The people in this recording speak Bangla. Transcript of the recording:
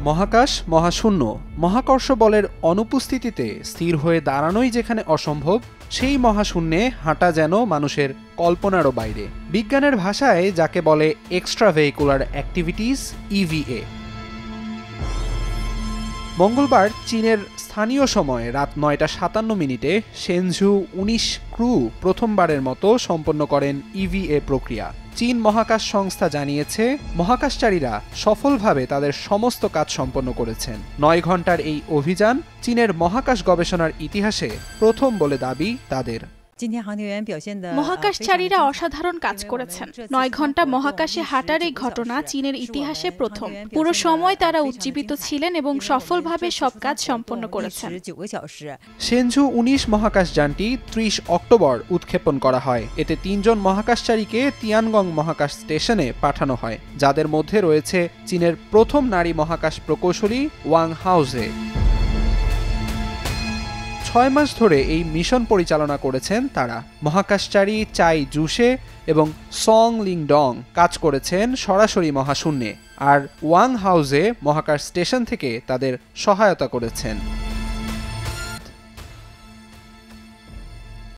মহাকাশ মহাশূন্য মহাকর্ষ বলের অনুপস্থিতিতে স্থির হয়ে দাঁড়ানোই যেখানে অসম্ভব, সেই মহাশূন্যে হাঁটা যেন মানুষের কল্পনারও বাইরে। বিজ্ঞানের ভাষায় যাকে বলে এক্সট্রা ভেহিকুলার অ্যাক্টিভিটিস, ইভিএ। মঙ্গলবার চীনের স্থানীয় সময় রাত ৯টা ৫৭ শেনঝু ১৯ ক্রু প্রথমবারের মতো সম্পন্ন করেন ইভিএ প্রক্রিয়া। চীন মহাকাশ সংস্থা জানিয়েছে, মহাকাশচারীরা সফলভাবে তাদের সমস্ত কাজ সম্পন্ন করেছেন। ৯ ঘণ্টার এই অভিযান চীনের মহাকাশ গবেষণার ইতিহাসে প্রথম বলে দাবি তাদের। মহাকাশচারীরা অসাধারণ কাজ করেছেন। ৯ ঘণ্টা মহাকাশে হাঁটার এই ঘটনা চীনের ইতিহাসে প্রথম। পুরো সময় তারা উজ্জীবিত ছিলেন এবং সফলভাবে সব কাজ সম্পন্ন করেছেন। শেনঝু ১৯ মহাকাশযানটি ৩০ অক্টোবর উৎক্ষেপণ করা হয়। এতে ৩ জন মহাকাশচারীকে তিয়ানগং মহাকাশ স্টেশনে পাঠানো হয়, যাদের মধ্যে রয়েছে চীনের প্রথম নারী মহাকাশ প্রকৌশলী ওয়াং হাওজে। ৬ মাস ধরে এই মিশন পরিচালনা করেছেন তারা। মহাকাশচারী চাই জুশে এবং সং লিংডং কাজ করেছেন সরাসরি মহাশূন্যে, আর ওয়াং হাউজে মহাকাশ স্টেশন থেকে তাদের সহায়তা করেছেন।